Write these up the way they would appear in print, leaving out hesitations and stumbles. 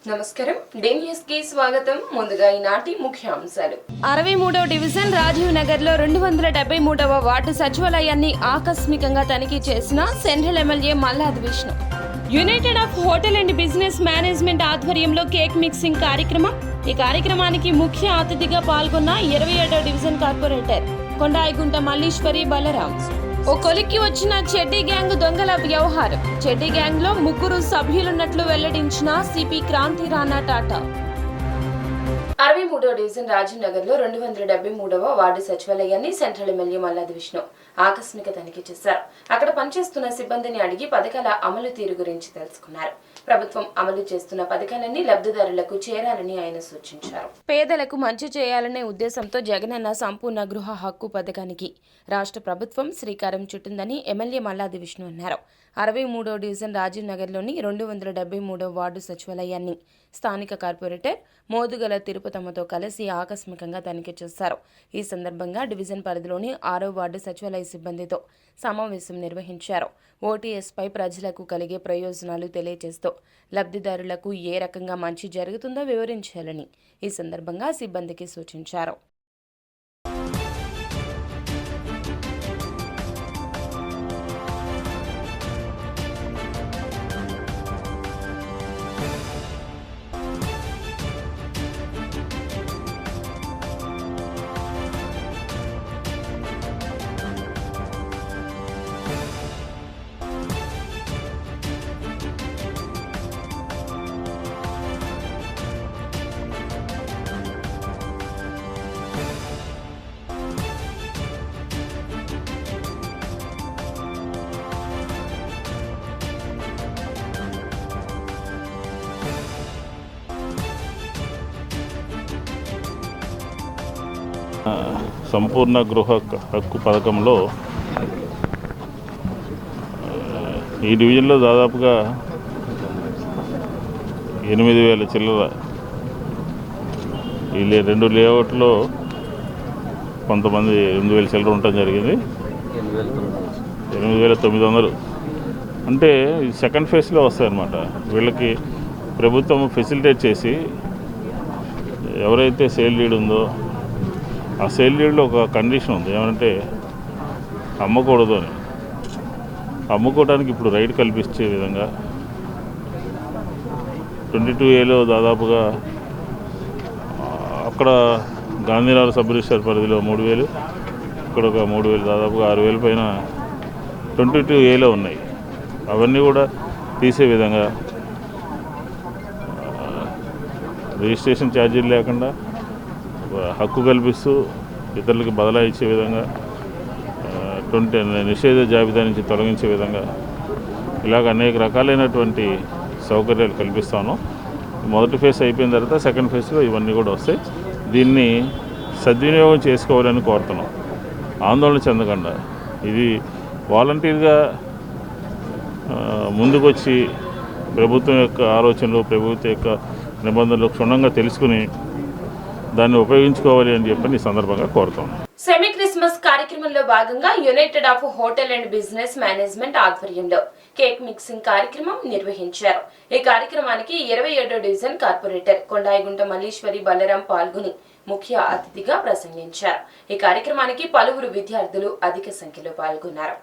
నమస్కారం day news కి స్వాగతం. ముందుగా ఈనాటి ముఖ్యాంశాలు. 63వ డివిజన్ రాజీవ్ నగర్ లో 273వ వార్డు సచివాలయాన్ని ఆకస్మికంగా తనిఖీ చేసిన central MLA Malladi Vishnu. United of hotel and business management ఆధ్వర్యంలో కేక్ మిక్సింగ్ కార్యక్రమం. ఈ కార్యక్రమానికి ముఖ్య అతిథిగా పాల్గొన్న 27వ డివిజన్ కార్పొరేటర్ కొండాయిగుంట మల్లీశ్వరి బలరాం. ఓ కొలిక్కి వచ్చిన చెడ్డీ గ్యాంగ్ దొంగల వ్యవహారం. చెడ్డీ గ్యాంగ్ లో 3 సభ్యులున్నట్లు వెల్లడించిన సిపి క్రాంతి రాణా టాటా. 63వ డివిజన్ రాజీవ్ నగర్ లో 273వ వార్డు సచివాలయాన్ని సెంట్రల్ ఎమ్మెల్యే మల్లాది విష్ణు ఆకస్మిక తనిఖీ చేశారు. అక్కడ పనిచేస్తున్న సిబ్బందిని అడిగి పథకాల అమలు తీరు గురించి తెలుసుకున్నారు. ప్రభుత్వం అమలు చేస్తున్న పథకాలన్నీ లబ్ధిదారులకు చేరాలని ఆయన సూచించారు. పేదలకు మంచి చేయాలనే ఉద్దేశంతో జగనన్న సంపూర్ణ గృహ హక్కు పథకానికి రాష్ట్ర ప్రభుత్వం శ్రీకారం చుట్టిందని ఎమ్మెల్యే మల్లాది విష్ణు అన్నారు. 63వ డివిజన్ రాజీవ్ నగర్లోని 273వ వార్డు సచివాలయాన్ని స్థానిక కార్పొరేటర్ మోదుగల తిరుపతమ్మతో కలిసి ఆకస్మికంగా తనిఖీ చేశారు. ఈ సందర్భంగా డివిజన్ పరిధిలోని 6వ వార్డు సచివాలయ సిబ్బందితో సమావేశం నిర్వహించారు. ఓటీఎస్పై ప్రజలకు కలిగే ప్రయోజనాలు తెలియజేస్తూ లబ్ధిదారులకు ఏ రకంగా మంచి జరుగుతుందో వివరించాలని ఈ సందర్భంగా సిబ్బందికి సూచించారు. సంపూర్ణ గృహ హక్కు పథకంలో ఈ డివిజన్లో దాదాపుగా 8,000 చిల్లర. ఈ 2 లేఅవుట్లో కొంతమంది 8,000 చిల్లర ఉండటం జరిగింది. 8,900 అంటే సెకండ్ ఫేజ్లో వస్తాయన్నమాట. వీళ్ళకి ప్రభుత్వం ఫెసిలిటేట్ చేసి ఎవరైతే సేల్ లీడ్ ఉందో ఆ సేల్ లీడ్లో ఒక కండిషన్ ఉంది, ఏమంటే అమ్మకూడదు అని. అమ్ముకోవడానికి ఇప్పుడు రైట్ కల్పించే విధంగా 22Aలో దాదాపుగా అక్కడ గాంధీనగర్ సబ్ రిజిస్టర్ పరిధిలో 3,000, ఇక్కడ ఒక 3,000, దాదాపుగా 6,000 పైన 22Aలో ఉన్నాయి. అవన్నీ కూడా తీసే విధంగా రిజిస్ట్రేషన్ ఛార్జీలు లేకుండా హక్కు కల్పిస్తూ ఇతరులకి బదలా ఇచ్చే విధంగా, నిషేధ జాబితా నుంచి తొలగించే విధంగా ఇలాగ అనేక రకాలైనటువంటి సౌకర్యాలు కల్పిస్తాను. మొదటి ఫేజ్ అయిపోయిన తర్వాత సెకండ్ ఫేజ్లో ఇవన్నీ కూడా వస్తాయి. దీన్ని సద్వినియోగం చేసుకోవాలని కోరుతున్నాం. ఆందోళన చెందకుండా ఇది వాలంటీర్గా ముందుకొచ్చి ప్రభుత్వం యొక్క ఆలోచనలు, ప్రభుత్వం యొక్క నిబంధనలు క్షుణ్ణంగా తెలుసుకుని దాన్ని ఉపయోగించుకోవాలి అని చెప్పి ఈ సందర్భంగా కోరుతాం. సెమీ క్రిస్మస్ కార్యక్రమంలో భాగంగా United of hotel and business management ఆధ్వర్యంలో కేక్ మిక్సింగ్ కార్యక్రమం నిర్వహించారు. ఈ కార్యక్రమానికి 27వ డివిజన్ కార్పొరేటర్ కొండాయిగుంట మల్లీశ్వరి బలరాం పాల్గొని ముఖ్య అతిథిగా ప్రసంగించారు. ఈ కార్యక్రమానికి పలువురు విద్యార్థులు అధిక సంఖ్యలో పాల్గొన్నారు.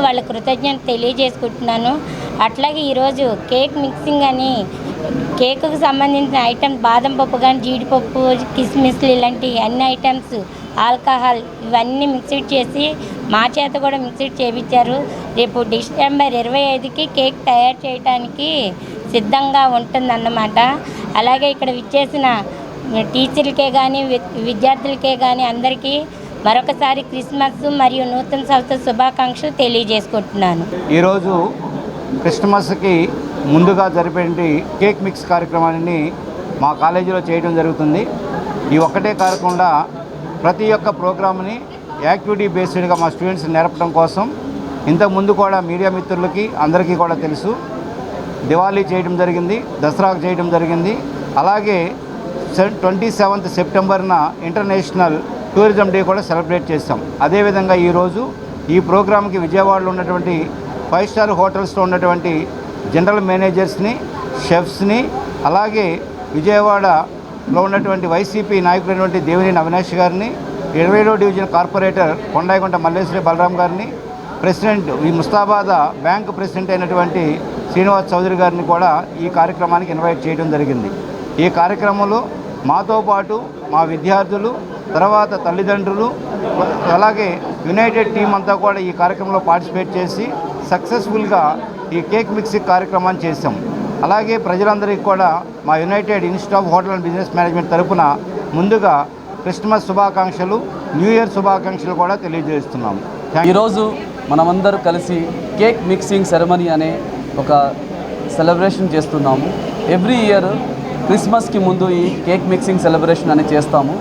వాళ్ళ కృతజ్ఞత తెలియజేసుకుంటున్నాను. అట్లాగే ఈరోజు కేక్ మిక్సింగ్ అని కేకుకు సంబంధించిన ఐటమ్ బాదం పప్పు కానీ, జీడిపప్పు, కిస్మిస్లు ఇలాంటి అన్ని ఐటమ్స్, ఆల్కహాల్ ఇవన్నీ మిక్స్డ్ చేసి మా చేత కూడా మిక్స్డ్ చేయించారు. రేపు డిసెంబర్ 25కి కేక్ తయారు చేయడానికి సిద్ధంగా ఉంటుందన్నమాట. అలాగే ఇక్కడ విచ్చేసిన టీచర్లకే కానీ, విద్యార్థులకే కానీ అందరికీ మరొకసారి క్రిస్మస్ మరియు నూతన సంవత్సర శుభాకాంక్షలు తెలియజేసుకుంటున్నాను. ఈరోజు క్రిస్మస్కి ముందుగా జరిపే కేక్ మిక్స్ కార్యక్రమాన్ని మా కాలేజీలో చేయడం జరుగుతుంది. ఈ ఒక్కటే కాకుండా ప్రతి ఒక్క ప్రోగ్రామ్ని యాక్టివిటీ బేస్డ్గా మా స్టూడెంట్స్ నేర్పడం కోసం ఇంతకుముందు కూడా మీడియా మిత్రులకి అందరికీ కూడా తెలుసు, దివాళీ చేయడం జరిగింది, దసరాకు చేయడం జరిగింది. అలాగే 27th సెప్టెంబర్న ఇంటర్నేషనల్ టూరిజం డే కూడా సెలబ్రేట్ చేస్తాం. అదేవిధంగా ఈరోజు ఈ ప్రోగ్రామ్కి విజయవాడలో ఉన్నటువంటి 5 స్టార్ హోటల్స్లో ఉన్నటువంటి జనరల్ మేనేజర్స్ని, షెఫ్స్ని, అలాగే విజయవాడలో ఉన్నటువంటి వైసీపీ నాయకులైనటువంటి దేవినేని అవినాష్ గారిని, 27వ డివిజన్ కార్పొరేటర్ కొండాయిగుంట మల్లేశ్వరి బలరాం గారిని, ప్రెసిడెంట్ ఈ ముస్తాబాద్ బ్యాంక్ ప్రెసిడెంట్ అయినటువంటి శ్రీనివాస్ చౌదరి గారిని కూడా ఈ కార్యక్రమానికి ఇన్వైట్ చేయడం జరిగింది. ఈ కార్యక్రమంలో మాతో పాటు మా విద్యార్థులు, తర్వాత తల్లిదండ్రులు, అలాగే యునైటెడ్ టీం అంతా కూడా ఈ కార్యక్రమంలో పార్టిసిపేట్ చేసి సక్సెస్ఫుల్గా ఈ కేక్ మిక్సింగ్ కార్యక్రమాన్ని చేశాం. అలాగే ప్రజలందరికీ కూడా మా United institute of hotel and business management తరఫున ముందుగా క్రిస్మస్ శుభాకాంక్షలు, న్యూ ఇయర్ శుభాకాంక్షలు కూడా తెలియజేస్తున్నాము. ఈరోజు మనమందరూ కలిసి కేక్ మిక్సింగ్ సెరమనీ అనే ఒక సెలబ్రేషన్ చేస్తున్నాము. ఎవ్రీ ఇయర్ క్రిస్మస్కి ముందు ఈ కేక్ మిక్సింగ్ సెలబ్రేషన్ అనేది చేస్తాము.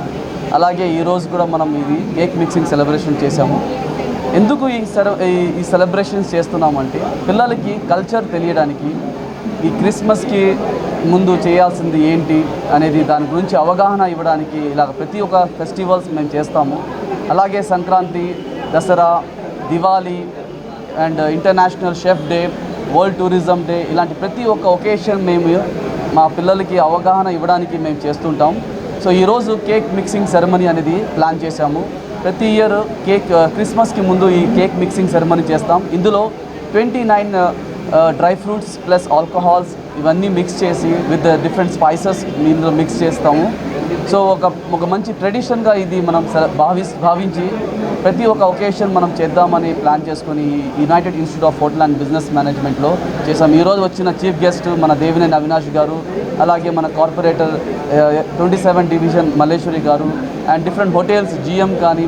అలాగే ఈరోజు కూడా మనం ఇది కేక్ మిక్సింగ్ సెలబ్రేషన్ చేశాము. ఎందుకు ఈ సెలబ్రేషన్స్ చేస్తున్నామంటే పిల్లలకి కల్చర్ తెలియడానికి, ఈ క్రిస్మస్కి ముందు చేయాల్సింది ఏంటి అనేది దాని గురించి అవగాహన ఇవ్వడానికి ఇలా ప్రతి ఒక్క ఫెస్టివల్స్ మేము చేస్తాము. అలాగే Sankranti, Dasara, Diwali and international chef day, world tourism day ఇలాంటి ప్రతి ఒక్క ఒకేషన్ మేము మా పిల్లలకి అవగాహన ఇవ్వడానికి మేము చేస్తుంటాం. సో ఈరోజు కేక్ మిక్సింగ్ సెరమనీ అనేది ప్లాన్ చేశాము. ప్రతి ఇయర్ క్రిస్మస్కి ముందు ఈ కేక్ మిక్సింగ్ సెరమనీ చేస్తాం. ఇందులో 29 డ్రై ఫ్రూట్స్ ప్లస్ ఆల్కహాల్స్ ఇవన్నీ మిక్స్ చేసి విత్ డిఫరెంట్ స్పైసెస్ ఇందులో మిక్స్ చేస్తాము. సో ఒక మంచి ట్రెడిషన్గా ఇది మనం భావించి ప్రతి ఒక్క ఒకేషన్ మనం చేద్దామని ప్లాన్ చేసుకొని United institute of hotel and business మేనేజ్మెంట్లో చేసాం. ఈరోజు వచ్చిన చీఫ్ గెస్ట్ మన దేవినేని అవినాష్ గారు, అలాగే మన కార్పొరేటర్ 27 డివిజన్ మల్లేశ్వరి గారు అండ్ డిఫరెంట్ హోటల్స్ GM కానీ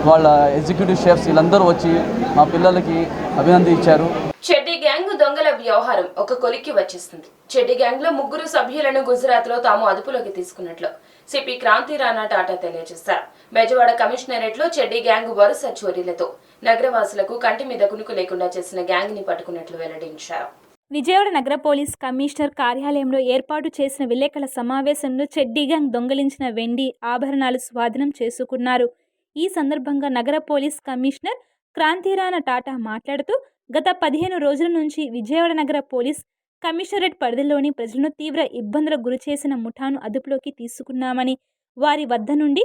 వాళ్ళ ఎగ్జిక్యూటివ్ షెఫ్స్ వీళ్ళందరూ వచ్చి మా పిల్లలకి అభినందించారు. చెడ్డీ గ్యాంగ్ దొంగల వ్యవహారం ఒక కొలిక్కి వచ్చేస్తుంది. చెడ్డీ గ్యాంగ్ లో 3 సభ్యులను గుజరాత్ లో తాము అదుపులోకి తీసుకున్నట్లు సిపి క్రాంతి రాణా టాటా తెలియజేశారు. బెజవాడ కమిషనరేట్ లో చెడ్డీ గ్యాంగ్ వరుస చోరీలతో నగరవాసులకు కంటి మీద కునుకు లేకుండా చేసిన గ్యాంగ్ ని పట్టుకున్నట్లు వెల్లడించారు. విజయవాడ నగర పోలీస్ కమిషనర్ కార్యాలయంలో ఏర్పాటు చేసిన విలేకరుల సమావేశంలో చెడ్డీ గ్యాంగ్ దొంగిలించిన వెండి ఆభరణాలు స్వాధీనం చేసుకున్నారు. ఈ సందర్భంగా నగర పోలీస్ కమిషనర్ క్రాంతిరాణా టాటా మాట్లాడుతూ గత 15 రోజుల నుంచి విజయవాడ నగర పోలీస్ కమిషనరేట్ పరిధిలోని ప్రజలను తీవ్ర ఇబ్బందులకు గురిచేసిన ముఠాను అదుపులోకి తీసుకున్నామని, వారి వద్ద నుండి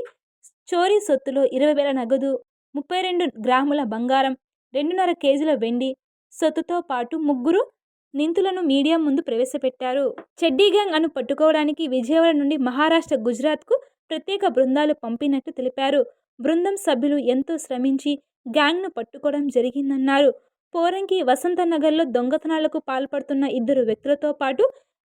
చోరీ సొత్తులో 20,000 నగదు, 32 గ్రాముల బంగారం, 2.5 కేజీల వెండి సొత్తుతో పాటు 3 నిందితులను మీడియా ముందు ప్రవేశపెట్టారు. చెడ్డీ గ్యాంగ్ అను పట్టుకోవడానికి విజయవాడ నుండి మహారాష్ట్ర, గుజరాత్కు ప్రత్యేక బృందాలు పంపినట్టు తెలిపారు. బృందం సభ్యులు ఎంతో శ్రమించి గ్యాంగ్ను పట్టుకోవడం జరిగిందన్నారు. పోరంకి వసంతనగర్లో దొంగతనాలకు పాల్పడుతున్న 2 వ్యక్తులతో పాటు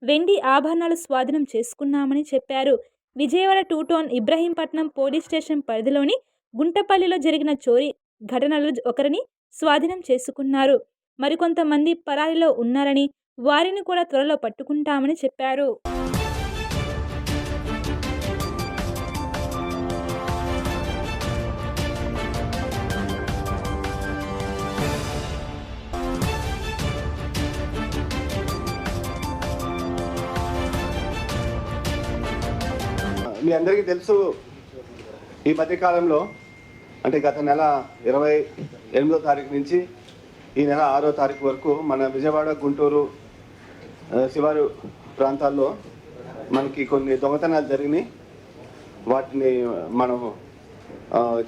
వెండి ఆభరణాలు స్వాధీనం చేసుకున్నామని చెప్పారు. Vijayawada 2 town Ibrahimpatnam police station పరిధిలోని గుంటపల్లిలో జరిగిన చోరీ ఘటనలో ఒకరిని స్వాధీనం చేసుకున్నారు. మరికొంతమంది పరారీలో ఉన్నారని, వారిని కూడా త్వరలో పట్టుకుంటామని చెప్పారు. మీ అందరికీ తెలుసు, ఈ మధ్యకాలంలో అంటే గత నెల 28వ తారీఖు నుంచి ఈ నెల 6వ తారీఖు వరకు మన విజయవాడ, గుంటూరు శివారు ప్రాంతాల్లో మనకి కొన్ని దొంగతనాలు జరిగినాయి. వాటిని మనం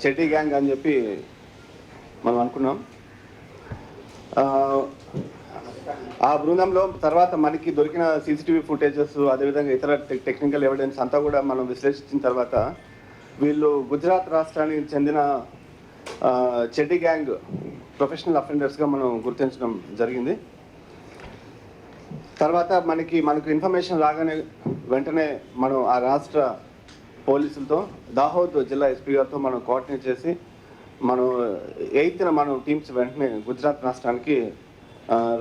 చెడ్డీ గ్యాంగ్ అని చెప్పి మనం అనుకున్నాం. ఆ బృందంలో తర్వాత మనకి దొరికిన సీసీటీవీ ఫుటేజెస్ అదేవిధంగా ఇతర టెక్నికల్ ఎవిడెన్స్ అంతా కూడా మనం విశ్లేషించిన తర్వాత వీళ్ళు గుజరాత్ రాష్ట్రానికి చెందిన చెడ్డీ గ్యాంగ్ ప్రొఫెషనల్ అఫెండర్స్గా మనం గుర్తించడం జరిగింది. తర్వాత మనకు ఇన్ఫర్మేషన్ రాగానే వెంటనే మనం ఆ రాష్ట్ర పోలీసులతో దాహోద్ జిల్లా ఎస్పీ గారితో మనం కోఆర్డినేట్ చేసి మనం 8న మనం టీమ్స్ వెంటనే గుజరాత్ రాష్ట్రానికి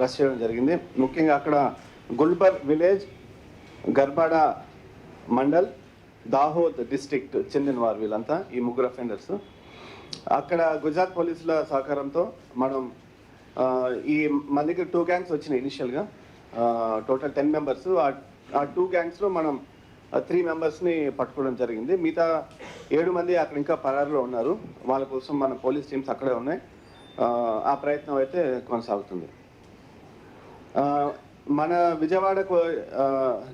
రష్ చేయడం జరిగింది. ముఖ్యంగా అక్కడ గుల్బర్ విలేజ్, గర్బాడా మండల్, దాహోద్ డిస్ట్రిక్ట్ చెందిన వారు వీళ్ళంతా, ఈ ముగ్గురు అఫెండర్స్. అక్కడ గుజరాత్ పోలీసుల సహకారంతో మనం మన దగ్గర 2 గ్యాంగ్స్ వచ్చినాయి ఇనిషియల్గా, టోటల్ 10 మెంబర్స్. ఆ 2 గ్యాంగ్స్లో మనం 3 మెంబర్స్ని పట్టుకోవడం జరిగింది. మిగతా 7 మంది అక్కడ ఇంకా పరారులో ఉన్నారు. వాళ్ళ కోసం మన పోలీస్ టీమ్స్ అక్కడే ఉన్నాయి. ఆ ప్రయత్నం అయితే కొనసాగుతుంది. మన విజయవాడకు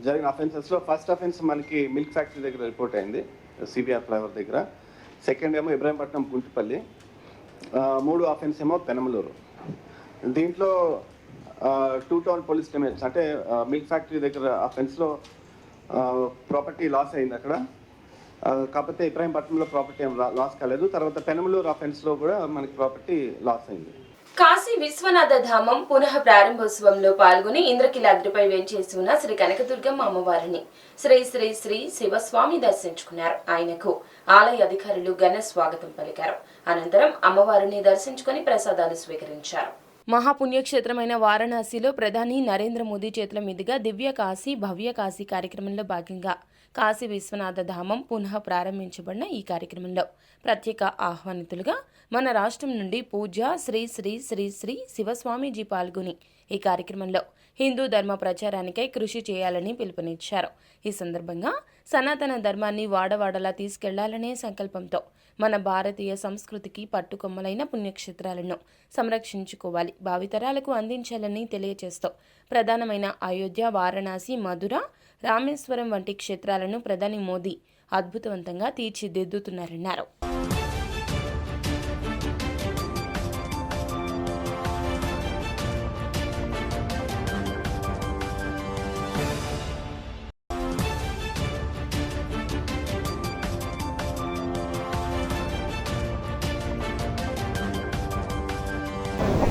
జరిగిన అఫెన్సెస్లో ఫస్ట్ అఫెన్స్ మనకి మిల్క్ ఫ్యాక్టరీ దగ్గర రిపోర్ట్ అయింది, సిబిఆర్ ఫ్లైఓవర్ దగ్గర. సెకండ్ ఏమో ఇబ్రాహీంపట్నం గుంటుపల్లి. 3 అఫెన్స్ ఏమో పెనమలూరు. దీంట్లో 2 టౌన్ పోలీస్ లిమిట్స్ అంటే మిల్క్ ఫ్యాక్టరీ దగ్గర అఫెన్స్లో ప్రాపర్టీ లాస్ అయింది అక్కడ. కాకపోతే ఇబ్రాహీంపట్నంలో ప్రాపర్టీ ఏం లాస్ కాలేదు. తర్వాత పెనమలూరు అఫెన్స్లో కూడా మనకి ప్రాపర్టీ లాస్ అయింది. కాశీ విశ్వనాథ ధామం పునః ప్రారంభోత్సవంలో పాల్గొని ఇంద్రకీలాద్రిపై వేంచేసి ఉన్న శ్రీ కనకదుర్గమ్మ అమ్మవారిని శ్రీ శ్రీ శ్రీ శివస్వామి దర్శించుకున్నారు. ఆయనకు ఆలయ అధికారులు ఘన స్వాగతం పలికారు. అనంతరం అమ్మవారిని దర్శించుకుని ప్రసాదాలు స్వీకరించారు. మహాపుణ్యక్షేత్రమైన వారణాసిలో ప్రధాని నరేంద్ర మోదీ చేతుల మీదుగా దివ్య కాశీ భవ్య కాశీ కార్యక్రమంలో భాగంగా కాశీ విశ్వనాథ ధామం పునః ప్రారంభించబడిన ఈ కార్యక్రమంలో ప్రత్యేక ఆహ్వానితులుగా మన రాష్ట్రం నుండి పూజ శ్రీ శ్రీ శ్రీ శ్రీ శివస్వామీజీ పాల్గొని ఈ కార్యక్రమంలో హిందూ ధర్మ ప్రచారానికై కృషి చేయాలని పిలుపునిచ్చారు. ఈ సందర్భంగా సనాతన ధర్మాన్ని వాడవాడలా తీసుకెళ్లాలనే సంకల్పంతో మన భారతీయ సంస్కృతికి పట్టుకొమ్మలైన పుణ్యక్షేత్రాలను సంరక్షించుకోవాలి, భావితరాలకు అందించాలని తెలియజేస్తూ ప్రధానమైన అయోధ్య, వారణాసి, మధుర, రామేశ్వరం వంటి క్షేత్రాలను ప్రధాని మోదీ అద్భుతవంతంగా తీర్చిదిద్దుతున్నారన్నారు.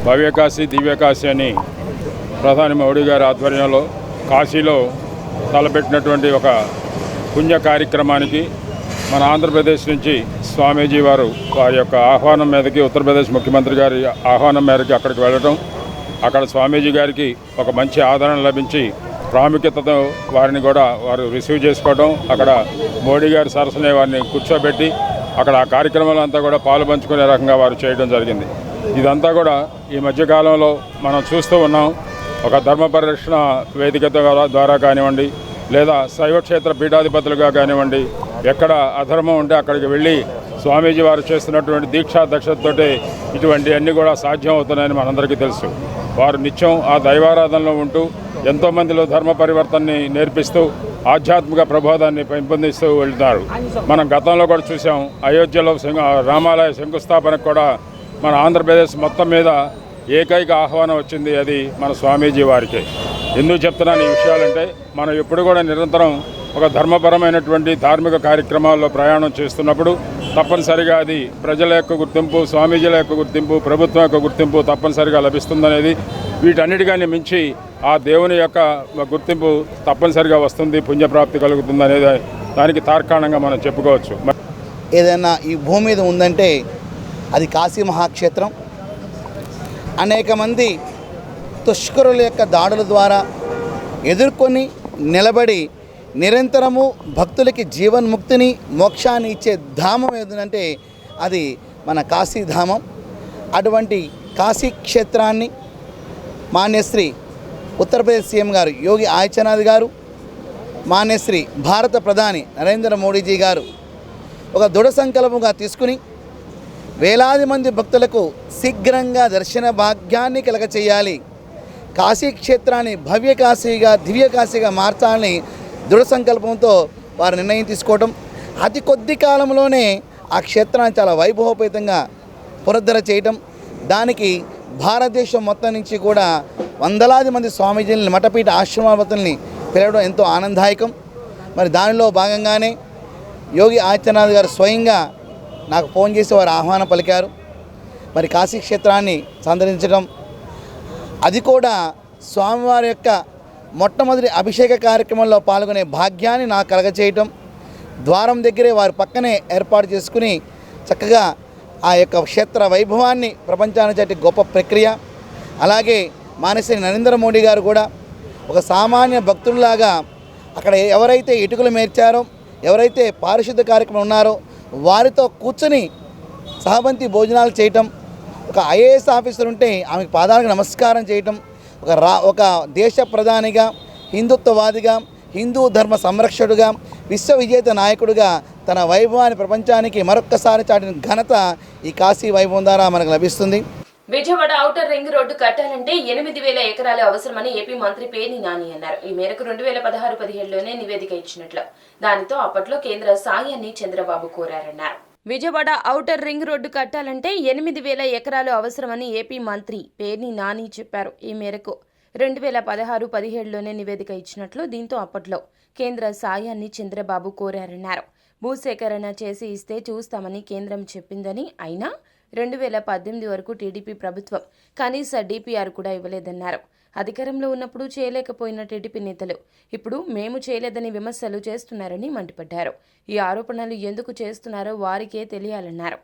భవ్యకాశీ దివ్యకాశీ అని ప్రధాని మోడీ గారి ఆధ్వర్యంలో కాశీలో తలపెట్టినటువంటి ఒక పుణ్య కార్యక్రమానికి మన ఆంధ్రప్రదేశ్ నుంచి స్వామీజీ వారి యొక్క ఆహ్వానం మీదకి, ఉత్తరప్రదేశ్ ముఖ్యమంత్రి గారి ఆహ్వానం మేరకు అక్కడికి వెళ్ళటం, అక్కడ స్వామీజీ గారికి ఒక మంచి ఆదరణ లభించి ప్రాముఖ్యతతో వారిని కూడా వారు రిసీవ్ చేసుకోవడం, అక్కడ మోడీ గారి సరసనే వారిని కూర్చోబెట్టి అక్కడ ఆ కార్యక్రమాలు అంతా కూడా పాలు పంచుకునే రకంగా వారు చేయడం జరిగింది. ఇదంతా కూడా ఈ మధ్యకాలంలో మనం చూస్తూ ఉన్నాం. ఒక ధర్మ పరిరక్షణ వేదిక ద్వారా కానివ్వండి, లేదా శైవక్షేత్ర పీఠాధిపతులుగా కానివ్వండి, ఎక్కడ అధర్మం ఉంటే అక్కడికి వెళ్ళి స్వామీజీ వారు చేస్తున్నటువంటి దీక్షా దక్షతతోటే ఇటువంటి అన్నీ కూడా సాధ్యం అవుతున్నాయని మనందరికీ తెలుసు. వారు నిత్యం ఆ దైవారాధనలో ఉంటూ ఎంతోమందిలో ధర్మ పరివర్తనని నేర్పిస్తూ ఆధ్యాత్మిక ప్రబోధాన్ని పెంపొందిస్తూ వెళ్తున్నారు. మనం గతంలో కూడా చూసాం, అయోధ్యలో రామాలయ శంకుస్థాపనకు కూడా మన ఆంధ్రప్రదేశ్ మొత్తం మీద ఏకైక ఆహ్వానం వచ్చింది, అది మన స్వామీజీ వారికే. ఎందుకు చెప్తున్నాను ఈ విషయాలంటే, మనం ఎప్పుడు కూడా నిరంతరం ఒక ధర్మపరమైనటువంటి ధార్మిక కార్యక్రమాల్లో ప్రయాణం చేస్తున్నప్పుడు తప్పనిసరిగా అది ప్రజల యొక్క గుర్తింపు, స్వామీజీల యొక్క గుర్తింపు, ప్రభుత్వం యొక్క గుర్తింపు తప్పనిసరిగా లభిస్తుందనేది, వీటన్నిటికీ మించి ఆ దేవుని యొక్క గుర్తింపు తప్పనిసరిగా వస్తుంది, పుణ్యప్రాప్తి కలుగుతుంది అనేది దానికి తార్కాణంగా మనం చెప్పుకోవచ్చు. ఏదైనా ఈ భూమి మీద ఉందంటే అది కాశీ మహాక్షేత్రం. అనేక మంది దుష్కరుల యొక్క దాడుల ద్వారా ఎదుర్కొని నిలబడి నిరంతరము భక్తులకి జీవన్ముక్తిని, మోక్షాన్ని ఇచ్చే ధామం ఏదంటే అది మన కాశీధామం. అటువంటి కాశీ క్షేత్రాన్ని మాన్యశ్రీ ఉత్తరప్రదేశ్ సీఎం గారు యోగి ఆదిత్యనాథ్ గారు, మాన్యశ్రీ భారత ప్రధాని నరేంద్ర మోడీజీ గారు ఒక దృఢ సంకల్పంగా తీసుకుని వేలాది మంది భక్తులకు శీఘ్రంగా దర్శన భాగ్యాన్ని కలగచేయాలి, కాశీ క్షేత్రాన్ని భవ్య కాశీగా దివ్య కాశీగా మార్చాలని దృఢ సంకల్పంతో వారు నిర్ణయం తీసుకోవడం, అతి కొద్ది కాలంలోనే ఆ క్షేత్రాన్ని చాలా వైభవోపేతంగా పునరుద్ధరణ చేయటం, దానికి భారతదేశం మొత్తం నుంచి కూడా వందలాది మంది స్వామీజీలని మఠపీఠ ఆశ్రమావతుల్ని పిలవడం ఎంతో ఆనందదాయకం. మరి దానిలో భాగంగానే యోగి ఆదిత్యనాథ్ గారు స్వయంగా నాకు ఫోన్ చేసి వారు ఆహ్వానం పలికారు. మరి కాశీ క్షేత్రాన్ని సందర్శించడం, అది కూడా స్వామివారి యొక్క మొట్టమొదటి అభిషేక కార్యక్రమంలో పాల్గొనే భాగ్యాన్ని నాకు కలగచేయటం, ద్వారం దగ్గరే వారి పక్కనే ఏర్పాటు చేసుకుని చక్కగా ఆ యొక్క క్షేత్ర వైభవాన్ని ప్రపంచానికి చాటి గొప్ప ప్రక్రియ. అలాగే మానశ్రీ నరేంద్ర మోడీ గారు కూడా ఒక సామాన్య భక్తుల్లాగా అక్కడ ఎవరైతే ఇటుకలు మేర్చారో, ఎవరైతే పారిశుద్ధ కార్యక్రమం ఉన్నారో వారితో కూర్చొని సహబంతి భోజనాలు చేయటం, ఒక ఐఏఎస్ ఆఫీసర్ ఉంటే ఆమెకు పాదాలకు నమస్కారం చేయటం, ఒక దేశ ప్రధానిగా, హిందుత్వవాదిగా, హిందూ ధర్మ సంరక్షకుడుగా, విశ్వ విజేత నాయకుడిగా తన వైభవాన్ని ప్రపంచానికి మరొక్కసారి చాటిన ఘనత ఈ కాశీ వైభవం ద్వారా మనకు లభిస్తుంది. విజయవాడ ఔటర్ రింగ్ రోడ్డు కట్టాలంటే 8,000 ఎకరాలు అవసరమని ఏపీ మంత్రి పేర్ని నాని అన్నారు. ఈ మేరకు 2016-17లోనే నివేదిక ఇచ్చినట్లు, దానితో అప్పట్లో కేంద్ర సాయాన్ని చంద్రబాబు కోరారన్నారు. విజయవాడ ఔటర్ రింగ్ రోడ్డు కట్టాలంటే 8,000 ఎకరాలు అవసరమని ఏపీ మంత్రి పేర్ని నాని చెప్పారు. ఈ మేరకు 2016-17లోనే నివేదిక ఇచ్చినట్లు, దీంతో అప్పట్లో కేంద్ర సాయాన్ని చంద్రబాబు కోరారన్నారు. భూసేకరణ చేసి ఇస్తే చూస్తామని కేంద్రం చెప్పిందని, అయినా 2018 వరకు టీడీపీ ప్రభుత్వం కనీస డిపిఆర్ కూడా ఇవ్వలేదన్నారు. అధికారంలో ఉన్నప్పుడు చేయలేకపోయిన టీడీపీ నేతలు ఇప్పుడు మేము చేయలేదని విమర్శలు చేస్తున్నారని మండిపడ్డారు. ఈ ఆరోపణలు ఎందుకు చేస్తున్నారో వారికే తెలియాలన్నారు.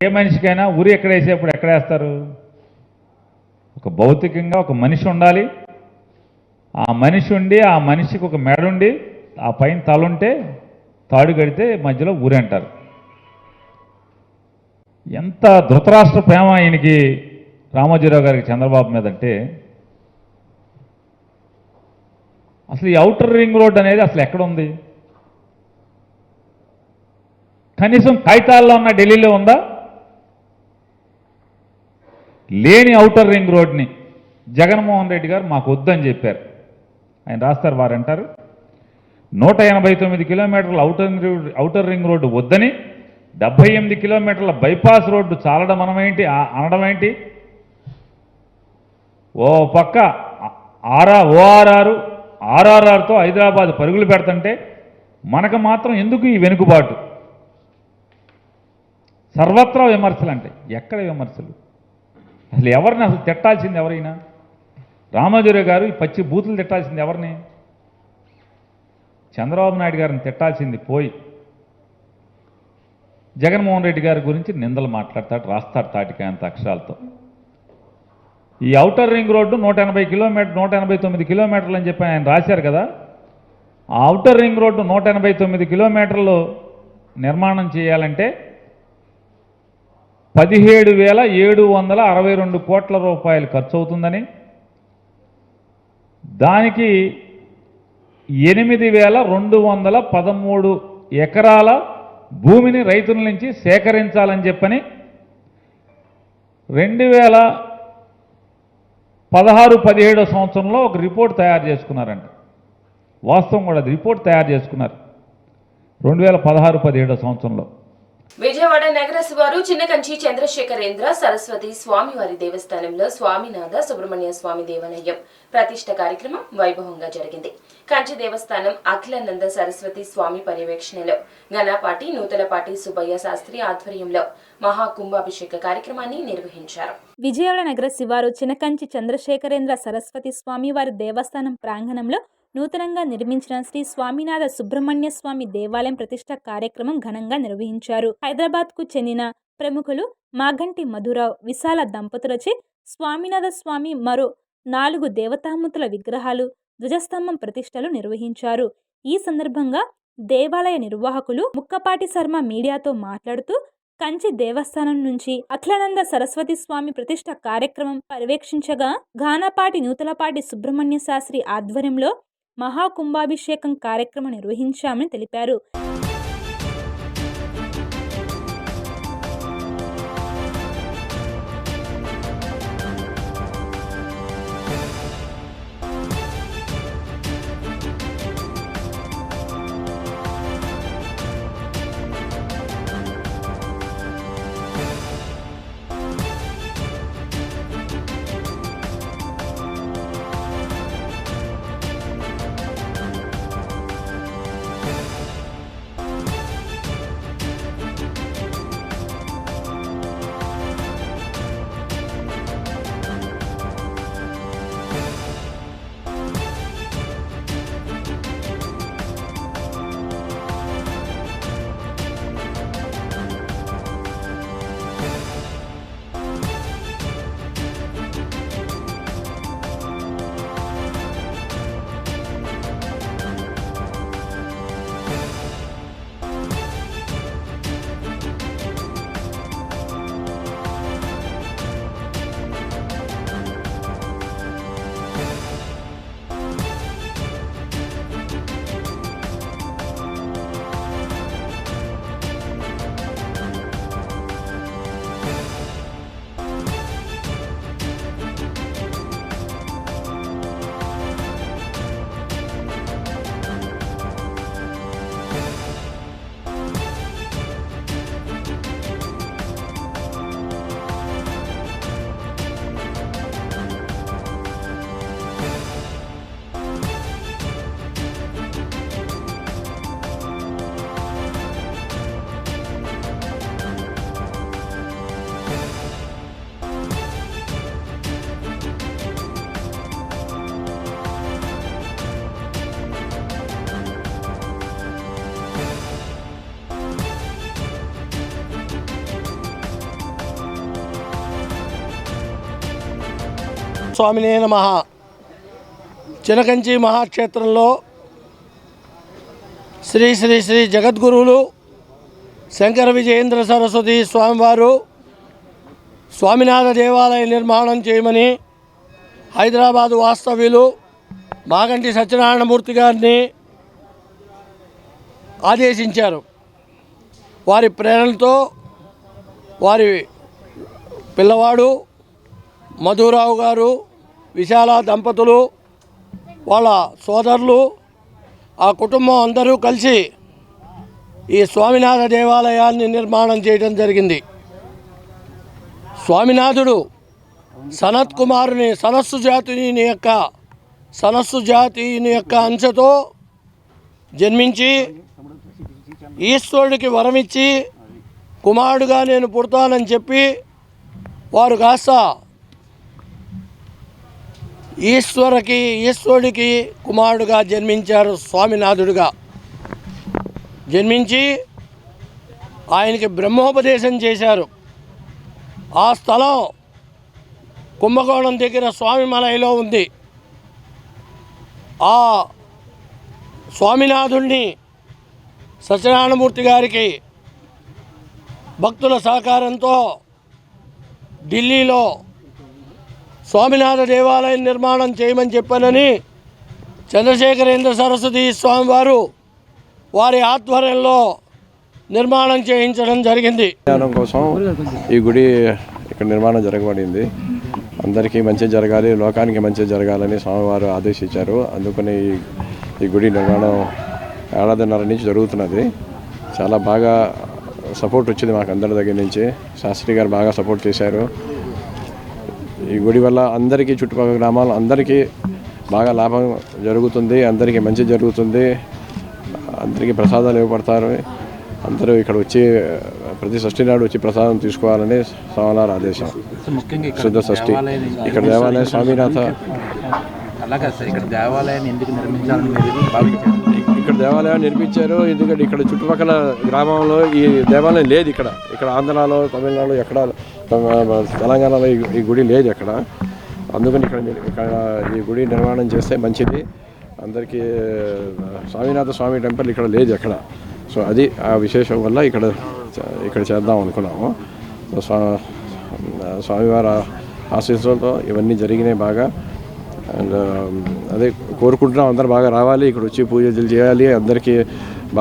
ఏ మనిషికైనా ఊరి ఎక్కడ వేసేప్పుడు ఎక్కడ వేస్తారు? ఒక భౌతికంగా ఒక మనిషి ఉండాలి. ఆ మనిషి ఉండి, ఆ మనిషికి ఒక మెడ ఉండి, ఆ పైన తలుంటే తాడు కడితే మధ్యలో ఊరి అంటారు. ఎంత ధృతరాష్ట్ర ప్రేమ ఈయనకి రామోజీరావు గారికి చంద్రబాబు మీద అంటే, అసలు ఈ ఔటర్ రింగ్ రోడ్ అనేది అసలు ఎక్కడుంది? కనీసం కాగితాల్లో ఉన్న ఢిల్లీలో ఉందా? లేని ఔటర్ రింగ్ రోడ్ని జగన్మోహన్ రెడ్డి గారు మాకు వద్దని చెప్పారు. ఆయన రాస్తారు, వారు అంటారు 189 కిలోమీటర్ల ఔటర్ రింగ్ రోడ్డు వద్దని, 78 కిలోమీటర్ల బైపాస్ రోడ్డు చాలడం అనడం ఏంటి? ఓ పక్క ఆర్ఆర్ఆర్తో హైదరాబాద్ పరుగులు పెడుతుంటే మనకు మాత్రం ఎందుకు ఈ వెనుకబాటు? సర్వత్రా విమర్శలు అంటే ఎక్కడ విమర్శలు? అసలు ఎవరిని అసలు తిట్టాల్సింది ఎవరైనా? రామోజీరావు గారు ఈ పచ్చి బూతులు తిట్టాల్సింది ఎవరిని? చంద్రబాబు నాయుడు గారిని తిట్టాల్సింది పోయి జగన్మోహన్ రెడ్డి గారి గురించి నిందలు మాట్లాడతాడు, రాస్తాడు తాటికాయంత అక్షరాలతో. ఈ ఔటర్ రింగ్ రోడ్డు 189 కిలోమీటర్లు అని చెప్పి ఆయన రాశారు కదా. ఆ ఔటర్ రింగ్ రోడ్డు 189 కిలోమీటర్లు నిర్మాణం చేయాలంటే 17,762 కోట్ల రూపాయలు ఖర్చు అవుతుందని, దానికి 8,213 ఎకరాల భూమిని రైతుల నుంచి సేకరించాలని చెప్పని 2016-17 సంవత్సరంలో ఒక రిపోర్ట్ తయారు చేసుకున్నారంట. వాస్తవం కూడా అది రిపోర్ట్ తయారు చేసుకున్నారు 2016-17 సంవత్సరంలో. విజయవాడ నగర శివారు చిన్నకంచి చంద్రశేఖరేంద్ర సరస్వతి స్వామివారి దేవస్థానంలో స్వామినాథ సుబ్రహ్మణ్య స్వామి దేవాలయం ప్రతిష్ఠ కార్యక్రమం వైభవంగా జరిగింది. కంచి దేవస్థానం అఖిలానంద సరస్వతి స్వామి పర్యవేక్షణలో గణపాటి నూతలపాటి సుబ్బయ్య శాస్త్రి ఆధ్వర్యంలో మహాకుంభాభిషేక కార్యక్రమాన్ని నిర్వహించారు. విజయవాడ నగర శివారు చిన్నకంచి చంద్రశేఖరేంద్ర సరస్వతి స్వామివారి దేవస్థానం ప్రాంగణంలో నూతనంగా నిర్మించిన శ్రీ స్వామినాథ సుబ్రహ్మణ్య స్వామి దేవాలయం ప్రతిష్ట కార్యక్రమం ఘనంగా నిర్వహించారు. హైదరాబాద్ కు చెందిన ప్రముఖులు మాగంటి మధురావు విశాల దంపతులచే స్వామినాథ స్వామి మరో 4 దేవతామూర్తుల విగ్రహాలు ధ్వజస్తంభం ప్రతిష్టలు నిర్వహించారు. ఈ సందర్భంగా దేవాలయ నిర్వాహకులు ముక్కపాటి శర్మ మీడియాతో మాట్లాడుతూ కంచి దేవస్థానం నుంచి అఖిలానంద సరస్వతి స్వామి ప్రతిష్ట కార్యక్రమం పర్యవేక్షించగా ఘానపాటి నూతలపాటి సుబ్రహ్మణ్య శాస్త్రి ఆధ్వర్యంలో మహాకుంభాభిషేకం కార్యక్రమం నిర్వహించామని తెలిపారు. స్వామినే నమః. చినకంచి మహాక్షేత్రంలో శ్రీ శ్రీ శ్రీ జగద్గురువులు శంకర విజయేంద్ర సరస్వతి స్వామివారు స్వామినాథ దేవాలయ నిర్మాణం చేయమని హైదరాబాదు వాస్తవ్యులు మాగంటి సత్యనారాయణమూర్తి గారిని ఆదేశించారు. వారి ప్రేరణతో వారి పిల్లవాడు మధురావు గారు, విశాల దంపతులు, వాళ్ళ సోదరులు, ఆ కుటుంబం అందరూ కలిసి ఈ స్వామినాథ దేవాలయాన్ని నిర్మాణం చేయడం జరిగింది. స్వామినాథుడు సనత్ కుమారుని సనస్సు జాతీయుని యొక్క అంశతో జన్మించి ఈశ్వరుడికి వరమిచ్చి కుమారుడుగా నేను పుడతానని చెప్పి వారు కాస్త ఈశ్వరుడికి కుమారుడుగా జన్మించారు. స్వామినాథుడుగా జన్మించి ఆయనకి బ్రహ్మోపదేశం చేశారు. ఆ స్థలం కుంభకోణం దగ్గర స్వామిమలైలో ఉంది. ఆ స్వామినాథుడిని సత్యనారాయణమూర్తి గారికి భక్తుల సహకారంతో ఢిల్లీలో స్వామినాథ దేవాలయం నిర్మాణం చేయమని చెప్పానని చంద్రశేఖరేంద్ర సరస్వతి స్వామివారు వారి ఆధ్వర్యంలో నిర్మాణం చేయించడం జరిగింది. కోసం ఈ గుడి ఇక్కడ నిర్మాణం జరగబడింది. అందరికీ మంచి జరగాలి, లోకానికి మంచి జరగాలని స్వామివారు ఆదేశించారు. అందుకని ఈ గుడి నిర్మాణం ఏడాదిన్నర నుంచి జరుగుతున్నది. చాలా బాగా సపోర్ట్ వచ్చింది మాకు అందరి దగ్గర నుంచి. శాస్త్రి గారు బాగా సపోర్ట్ చేశారు. ఈ గుడి వల్ల అందరికీ, చుట్టుపక్కల గ్రామాలు అందరికీ బాగా లాభం జరుగుతుంది, అందరికీ మంచి జరుగుతుంది, అందరికీ ప్రసాదాలు ఇవ్వబడతారు. అందరూ ఇక్కడ వచ్చి ప్రతి షష్ఠి నాడు వచ్చి ప్రసాదం తీసుకోవాలని స్వామివారి ఆదేశం. శుద్ధ షష్ఠి ఇక్కడ దేవాలయం స్వామినాథ ఇక్కడ దేవాలయాన్ని నిర్మించారు. ఎందుకంటే ఇక్కడ చుట్టుపక్కల గ్రామంలో ఈ దేవాలయం లేదు. ఇక్కడ ఆంధ్రాలో, తమిళనాడు, ఎక్కడ తెలంగాణలో ఈ గుడి లేదు ఎక్కడ. అందుకని ఇక్కడ ఈ గుడి నిర్మాణం చేస్తే మంచిది. అందరికీ స్వామినాథ స్వామి టెంపుల్ ఇక్కడ లేదు ఎక్కడ. సో అది ఆ విశేషం వల్ల ఇక్కడ చేద్దాం అనుకున్నాము. స్వామివారి ఆశీస్సులతో ఇవన్నీ జరిగినాయి బాగా. అండ్ అదే కోరుకుంటున్నాం అందరు బాగా రావాలి, ఇక్కడ వచ్చి పూజలు చేయాలి, అందరికీ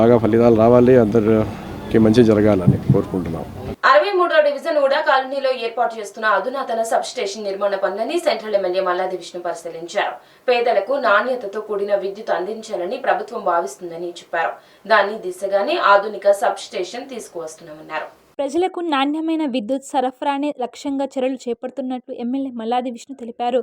బాగా ఫలితాలు రావాలి, అందరికి మంచి జరగాలని కోరుకుంటున్నాం. 63వ డివిజన్ ఉడా కాలనీలో ఏర్పాటు చేస్తున్న అధునాతన సబ్ స్టేషన్ నిర్మాణ పనులని సెంట్రల్ ఎమ్మెల్యే మల్లాది విష్ణు పరిశీలించారు. పేదలకు నాణ్యతతో కూడిన విద్యుత్ అందించాలని ప్రభుత్వం భావిస్తుందని చెప్పారు. దాని దిశగానే ఆధునిక సబ్ స్టేషన్ తీసుకువస్తున్నామన్నారు. ప్రజలకు నాణ్యమైన విద్యుత్ సరఫరానే లక్ష్యంగా చర్యలు చేపడుతున్నట్లు ఎమ్మెల్యే మల్లాది విష్ణు తెలిపారు.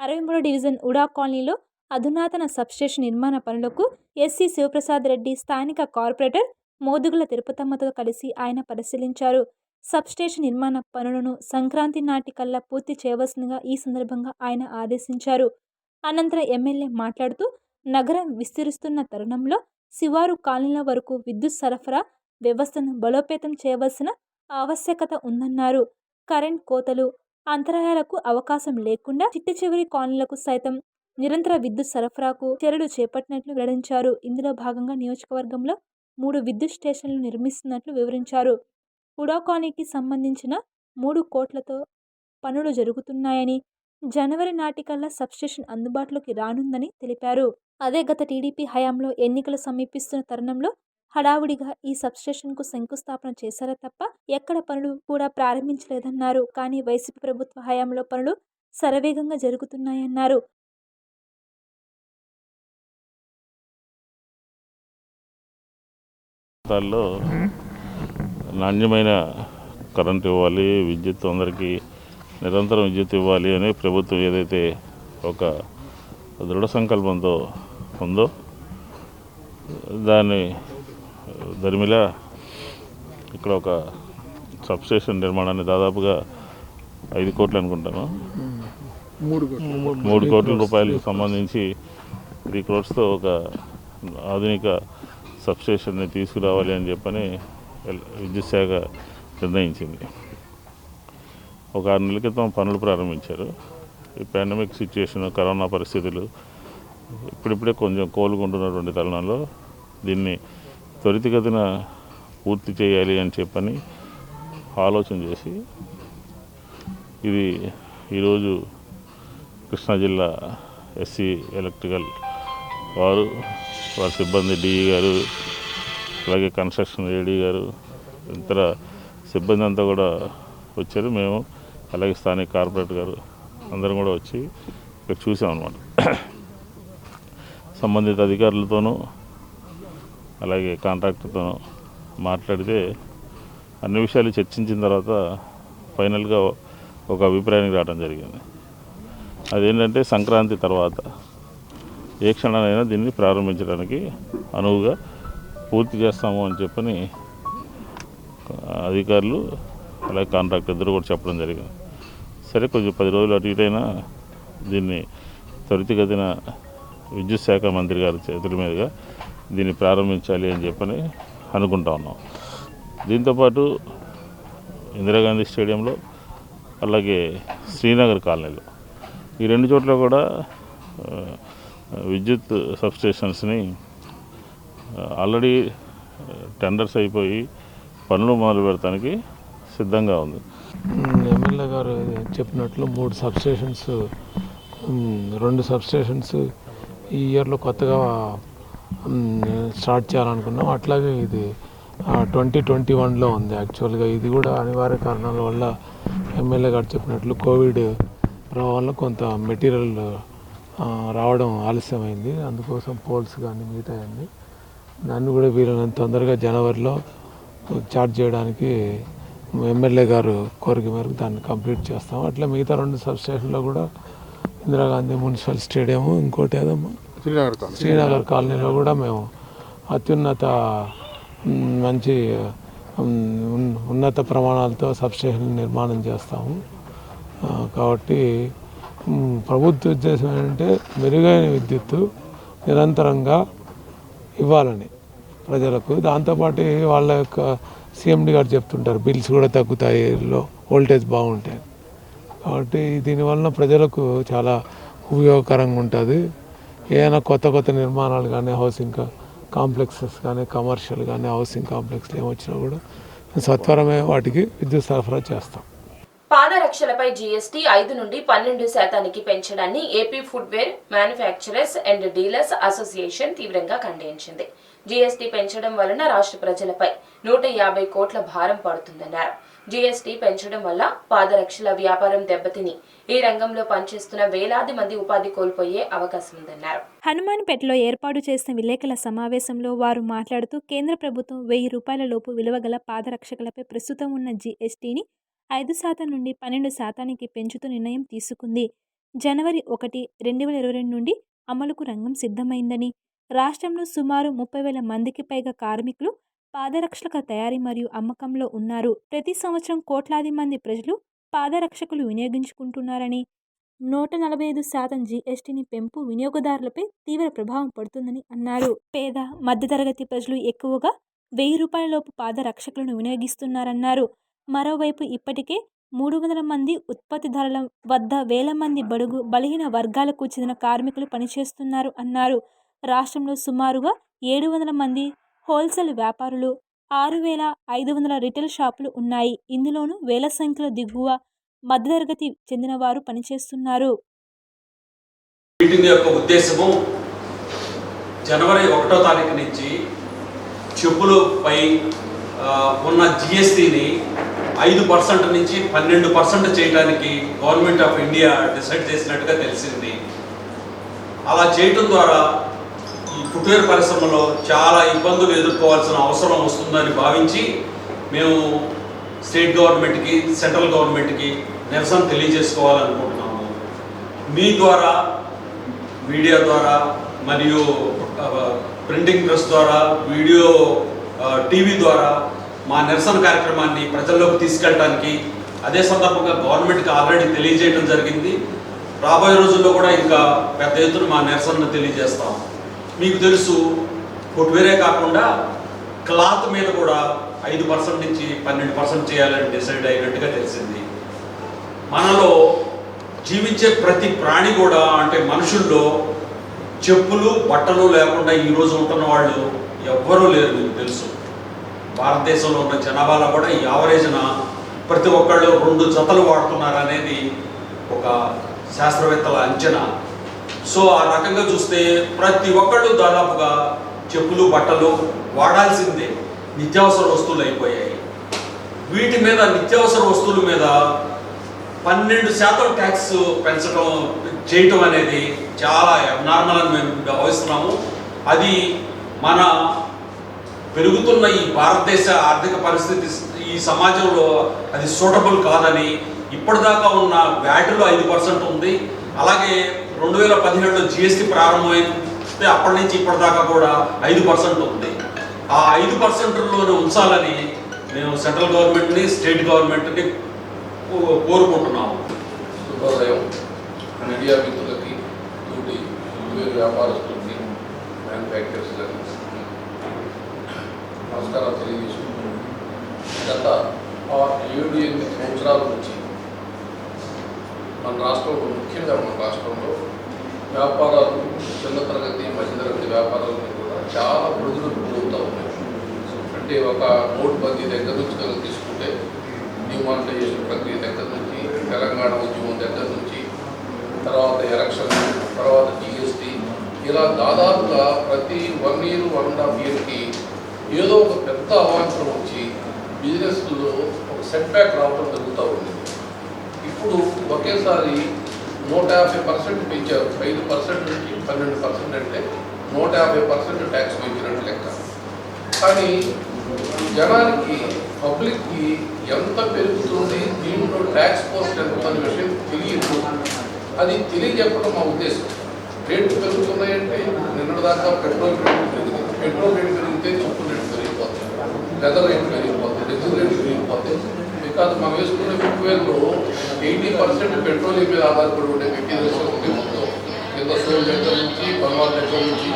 63వ డివిజన్ ఉడా కాలనీలో అధునాతన సబ్స్టేషన్ నిర్మాణ పనులకు ఎస్సీ శివప్రసాద్ రెడ్డి స్థానిక కార్పొరేటర్ మోదుగుల తిరుపతమ్మతో కలిసి ఆయన పరిశీలించారు. సబ్స్టేషన్ నిర్మాణ పనులను సంక్రాంతి నాటికల్లా పూర్తి చేయవలసిందిగా ఈ సందర్భంగా ఆయన ఆదేశించారు. అనంతరం ఎమ్మెల్యే మాట్లాడుతూ నగరం విస్తరిస్తున్న తరుణంలో శివారు కాలనీల వరకు విద్యుత్ సరఫరా వ్యవస్థను బలోపేతం చేయవలసిన ఆవశ్యకత ఉందన్నారు. కరెంట్ కోతలు, అంతరాయాలకు అవకాశం లేకుండా చిట్ట చివరి కాలనీలకు సైతం నిరంతర విద్యుత్ సరఫరాకు చర్యలు చేపట్టినట్లు వెల్లడించారు. ఇందులో భాగంగా నియోజకవర్గంలో 3 విద్యుత్ స్టేషన్లు నిర్మిస్తున్నట్లు వివరించారు. ఉడా కాలనీకి సంబంధించిన 3 కోట్లతో పనులు జరుగుతున్నాయని, జనవరి నాటికల్లా సబ్స్టేషన్ అందుబాటులోకి రానుందని తెలిపారు. అదే గత టీడీపీ హయాంలో ఎన్నికలు సమీపిస్తున్న తరుణంలో హడావుడిగా ఈ సబ్స్టేషన్కు శంకుస్థాపన చేశారే తప్ప ఎక్కడ పనులు కూడా ప్రారంభించలేదన్నారు. కానీ వైసీపీ ప్రభుత్వ హయాంలో పనులు శరవేగంగా జరుగుతున్నాయన్నారు. నాణ్యమైన కరెంట్ ఇవ్వాలి, విద్యుత్ అందరికీ నిరంతరం విద్యుత్ ఇవ్వాలి అని ప్రభుత్వం ఏదైతే ఒక దృఢ సంకల్పంతో ఉందో దాన్ని దరిమిలా ఇక్కడ ఒక సబ్స్టేషన్ నిర్మాణాన్ని దాదాపుగా 5 కోట్లు అనుకుంటాను, 3 కోట్ల రూపాయలకు సంబంధించి 3 crores ఒక ఆధునిక సబ్స్టేషన్ని తీసుకురావాలి అని చెప్పని విద్యుత్ శాఖ నిర్ణయించింది. ఒక 6 నెలల క్రితం పనులు ప్రారంభించారు. ఈ పాండమిక్ సిచ్యుయేషన్, కరోనా పరిస్థితులు ఇప్పుడిప్పుడే కొంచెం కోలుకుంటున్నటువంటి తరుణంలో దీన్ని త్వరితగతిన పూర్తి చేయాలి అని చెప్పని ఆలోచన చేసి ఇది ఈరోజు కృష్ణా జిల్లా ఎస్సీ ఎలక్ట్రికల్ వారి సిబ్బంది డిఈ గారు, అలాగే కన్స్ట్రక్షన్ ఏడీ గారు, ఇతర సిబ్బంది అంతా కూడా వచ్చారు. మేము అలాగే స్థానిక కార్పొరేటర్ గారు అందరం కూడా వచ్చి ఇక్కడ చూసామన్నమాట. సంబంధిత అధికారులతోనూ అలాగే కాంట్రాక్టర్తోనూ మాట్లాడితే అన్ని విషయాలు చర్చించిన తర్వాత ఫైనల్గా ఒక అభిప్రాయానికి రావడం జరిగింది. అదేంటంటే సంక్రాంతి తర్వాత ఏ క్షణానైనా దీన్ని ప్రారంభించడానికి అనువుగా పూర్తి చేస్తాము అని చెప్పని అధికారులు అలాగే కాంట్రాక్టర్ ఇద్దరు కూడా చెప్పడం జరిగింది. సరే కొంచెం 10 రోజులు అటు ఇటైనా దీన్ని త్వరితగతిన విద్యుత్ శాఖ మంత్రి గారి చేతుల మీదుగా దీన్ని ప్రారంభించాలి అని చెప్పని అనుకుంటా ఉన్నాం. దీంతోపాటు ఇందిరాగాంధీ స్టేడియంలో అలాగే శ్రీనగర్ కాలనీలో ఈ 2 చోట్ల కూడా విద్యుత్ సబ్స్టేషన్స్ని ఆల్రెడీ టెండర్స్ అయిపోయి పనులు మొదలు పెడతానికి సిద్ధంగా ఉంది. ఎమ్మెల్యే గారు చెప్పినట్లు 3 సబ్స్టేషన్స్, 2 సబ్స్టేషన్స్ ఈ ఇయర్లో కొత్తగా స్టార్ట్ చేయాలనుకున్నాం. అట్లాగే ఇది 2021లో ఉంది. యాక్చువల్గా ఇది కూడా అనివార్య కారణాల వల్ల ఎమ్మెల్యే గారు చెప్పినట్లు కోవిడ్ ప్రభావంలో కొంత మెటీరియల్ రావడం ఆలస్యమైంది. అందుకోసం పోల్స్ కానీ మిగతా అన్నీ దాన్ని కూడా వీలైనంత తొందరగా జనవరిలో చార్జ్ చేయడానికి ఎమ్మెల్యే గారు కోరిక మేరకు దాన్ని కంప్లీట్ చేస్తాం. అట్లా మిగతా 2 సబ్స్టేషన్లో కూడా ఇందిరాగాంధీ మున్సిపల్ స్టేడియము, ఇంకోటి ఏదమ్మా శ్రీనగర్ కాలనీలో కూడా మేము అత్యున్నత మంచి ఉన్నత ప్రమాణాలతో సబ్స్టేషన్ నిర్మాణం చేస్తాము. కాబట్టి ప్రభుత్వ ఉద్దేశం ఏంటంటే మెరుగైన విద్యుత్తు నిరంతరంగా ఇవ్వాలని ప్రజలకు. దాంతోపాటు వాళ్ళ యొక్క సీఎండి గారు చెప్తుంటారు బిల్స్ కూడా తగ్గుతాయి, వోల్టేజ్ బాగుంటాయి. కాబట్టి దీనివల్ల ప్రజలకు చాలా ఉపయోగకరంగా ఉంటుంది. ఏదైనా కొత్త నిర్మాణాలు కానీ హౌసింగ్ కాంప్లెక్సెస్ కానీ కమర్షియల్ కానీ హౌసింగ్ కాంప్లెక్స్లు ఏమొచ్చినా కూడా సత్వరమే వాటికి విద్యుత్ సరఫరా చేస్తాం. పాదరక్షలపై జీఎస్టీ 5 నుండి 12% పెంచడాన్ని AP footwear manufacturers and dealers association తీవ్రంగా ఖండించింది. జీఎస్టీ పెంచడం వలన రాష్ట్ర ప్రజలపై 150 కోట్ల భారం పడుతుందన్నారు. జీఎస్టీ పెంచడం వల్ల పాదరక్షల వ్యాపారం దెబ్బతిని ఈ రంగంలో పనిచేస్తున్న వేలాది మంది ఉపాధి కోల్పోయే అవకాశం ఉందన్నారు. హనుమాన్పేటలో ఏర్పాటు చేసిన విలేకరుల సమావేశంలో వారు మాట్లాడుతూ కేంద్ర ప్రభుత్వం 1000 రూపాయల లోపు విలువగల పాదరక్షకులపై ప్రస్తుతం ఉన్న జీఎస్టీని 5% నుండి 12% పెంచుతూ నిర్ణయం తీసుకుంది. జనవరి 1, 2022 నుండి అమలుకు రంగం సిద్ధమైందని, రాష్ట్రంలో సుమారు 30,000 మందికి పైగా కార్మికులు పాదరక్షల తయారీ మరియు అమ్మకంలో ఉన్నారు. ప్రతి సంవత్సరం కోట్లాది మంది ప్రజలు పాదరక్షకులు వినియోగించుకుంటున్నారని, 145% జీఎస్టీని పెంపు వినియోగదారులపై తీవ్ర ప్రభావం పడుతుందని అన్నారు. పేద మధ్యతరగతి ప్రజలు ఎక్కువగా 1000 రూపాయల లోపు పాదరక్షకులను వినియోగిస్తున్నారన్నారు. మరోవైపు ఇప్పటికే 300 మంది ఉత్పత్తిదారుల వద్ద వేల మంది బడుగు బలహీన వర్గాలకు చెందిన కార్మికులు పనిచేస్తున్నారు అన్నారు. రాష్ట్రంలో సుమారుగా 700 మంది హోల్సేల్ వ్యాపారులు, 6,500 రిటైల్ షాపులు ఉన్నాయి. ఇందులోనూ వేల సంఖ్యలో దిగువ మధ్యతరగతి చెందిన వారు పనిచేస్తున్నారు. మీటింగ్ యొక్క ఉద్దేశము జనవరి 1వ తారీఖు నుంచి చెప్పులపై ఉన్న జిఎస్టీని 5% నుంచి 12% చేయడానికి గవర్నమెంట్ ఆఫ్ ఇండియా డిసైడ్ చేసినట్టుగా తెలిసింది. అలా చేయటం ద్వారా ఈ ఫుట్వేర్ పరిశ్రమలో చాలా ఇబ్బందులు ఎదుర్కోవాల్సిన అవసరం వస్తుందని భావించి మేము స్టేట్ గవర్నమెంట్కి, సెంట్రల్ గవర్నమెంట్కి నిరసన తెలియజేసుకోవాలనుకుంటున్నాము. మీ ద్వారా, మీడియా ద్వారా మరియు ప్రింటింగ్ ప్రెస్ ద్వారా, వీడియో టీవీ ద్వారా మా నిరసన కార్యక్రమాన్ని ప్రజల్లోకి తీసుకెళ్ళడానికి, అదే సందర్భంగా గవర్నమెంట్కి ఆల్రెడీ తెలియజేయడం జరిగింది. రాబోయే రోజుల్లో కూడా ఇంకా పెద్ద ఎత్తున మా నిరసనను తెలియజేస్తాం. మీకు తెలుసు, ఫుట్వేరే కాకుండా క్లాత్ మీద కూడా 5% నుంచి 12% చేయాలని డిసైడ్ అయినట్టుగా తెలిసింది. మనలో జీవించే ప్రతి ప్రాణి కూడా, అంటే మనుషుల్లో చెప్పులు బట్టలు లేకుండా ఈరోజు ఉంటున్న వాళ్ళు ఎవ్వరూ లేరు. మీకు తెలుసు, భారతదేశంలో ఉన్న జనాభాలో కూడా యావరేజ్న ప్రతి ఒక్కళ్ళు 2 జతలు వాడుతున్నారు అనేది ఒక శాస్త్రవేత్తల అంచనా. సో ఆ రకంగా చూస్తే ప్రతి ఒక్కళ్ళు దాదాపుగా చెప్పులు బట్టలు వాడాల్సిందే, నిత్యావసర వస్తువులు అయిపోయాయి. వీటి మీద, నిత్యావసర వస్తువుల మీద 12% ట్యాక్స్ చేయటం అనేది చాలా అబ్నార్మల్ అని మేము భావిస్తున్నాము. అది మన పెరుగుతున్న ఈ భారతదేశ ఆర్థిక పరిస్థితి, ఈ సమాజంలో అది సూటబుల్ కాదని, ఇప్పటిదాకా ఉన్న వ్యాట్లో 5% ఉంది. అలాగే 2017లో జిఎస్టీ ప్రారంభమైతే అప్పటి నుంచి ఇప్పటిదాకా కూడా 5% ఉంది. ఆ 5%లోనే ఉంచాలని మేము సెంట్రల్ గవర్నమెంట్ని, స్టేట్ గవర్నమెంట్ని కోరుకుంటున్నాము. శుభోదయం. మీడియా మిత్రులకి, తోటి వ్యాపారస్తులకి, మ్యానుఫ్యాక్చరర్స్లకి నమస్కారం తెలియజేసుకుంటున్నాను. గత 7-8 సంవత్సరాల నుంచి మన రాష్ట్రంలో, ముఖ్యంగా మన రాష్ట్రంలో వ్యాపారాలు, చిన్న తరగతి మధ్యతరగతి వ్యాపారాలన్నీ కూడా చాలా వృద్ధులకు గురవుతూ ఉన్నాయి. అంటే ఒక నోట్బందీ దగ్గర నుంచి కనుక తీసుకుంటే, డిమానిటైజేషన్ ప్రక్రియ దగ్గర నుంచి, తెలంగాణ ఉద్యమం దగ్గర నుంచి, తర్వాత ఎలక్షన్, తర్వాత జిఎస్టీ, ఇలా దాదాపుగా ప్రతి 1 year, 1.5 yearకి ఏదో ఒక పెద్ద అవాంఛనం వచ్చి బిజినెస్లో ఒక సెట్ బ్యాక్ రావడం జరుగుతూ ఉంది. ఇప్పుడు ఒకేసారి 150% పెంచారు. 5% నుంచి 12% అంటే 150% ట్యాక్స్ పెంచినట్టు లెక్క. కానీ జనానికి, పబ్లిక్కి ఎంత పెరుగుతుంది, దీంట్లో ట్యాక్స్ పోస్ట్ ఎంత అనే విషయం తెలియదు. అది తెలియజెప్పడం మా ఉద్దేశం. రేట్లు పెరుగుతున్నాయంటే, నిన్నటిదాకా పెట్రోల్ రేట్లు పెరిగింది. పెట్రోల్ రేటు పెరిగితే చెప్పుల రేటు పెరిగిపోతాయి, లెదర్ రేటు పెరిగిపోతాయి, రెగ్యులర్ రేటు పెరిగిపోతాయి. బికాజ్ మనం వేసుకునే ఫుట్వేర్లో 80% పెట్రోలియం మీద ఆధారపడి ఉండే మెటీరియల్స్ ఉండే మొత్తం. కింద సోల్ దగ్గర నుంచి, బలవాల దగ్గర నుంచి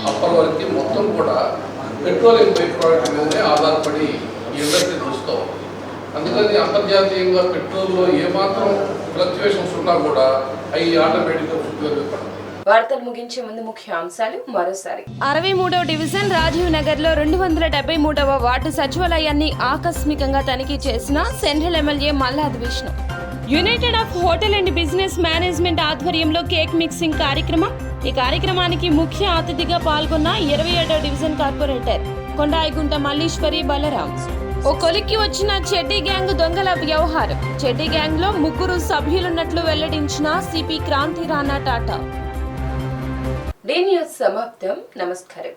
అప్పటి వరకు మొత్తం కూడా పెట్రోలియం బై ప్రోడక్ట్ మీదనే ఆధారపడి ఈ ఇండస్ట్రీ నడుస్తాం. అందుకని అంతర్జాతీయంగా పెట్రోల్లో ఏమాత్రం ఫ్లక్చువేషన్స్ ఉన్నా కూడా అవి ఆటోమేటిక్గా ఫుట్వేర్ పడతాయి. వార్తలు ముగించే ముందు ముఖ్యాంశాలు మరోసారి. 63వ డివిజన్ రాజీవ్ నగర్ లో 273వ వార్డు సచివాలయాన్ని ఆకస్మికంగా తనిఖీ చేసిన central MLA Malladi Vishnu. United of hotel and business management ఆధ్వర్యంలో కేక్ మిక్సింగ్ కార్యక్రమం. ఈ కార్యక్రమానికి ముఖ్య అతిథిగా పాల్గొన్న 27వ డివిజన్ కార్పొరేటర్ కొండాయిగుంట మల్లీశ్వరి బలరాం. ఓ కొలిక్కి వచ్చిన చెడ్డీ గ్యాంగ్ దొంగల వ్యవహారం. చెడ్డీ గ్యాంగ్ లో 3 సభ్యులున్నట్లు వెల్లడించిన CP Kranthi Rana Tata. D news సమాప్తం. నమస్కారం.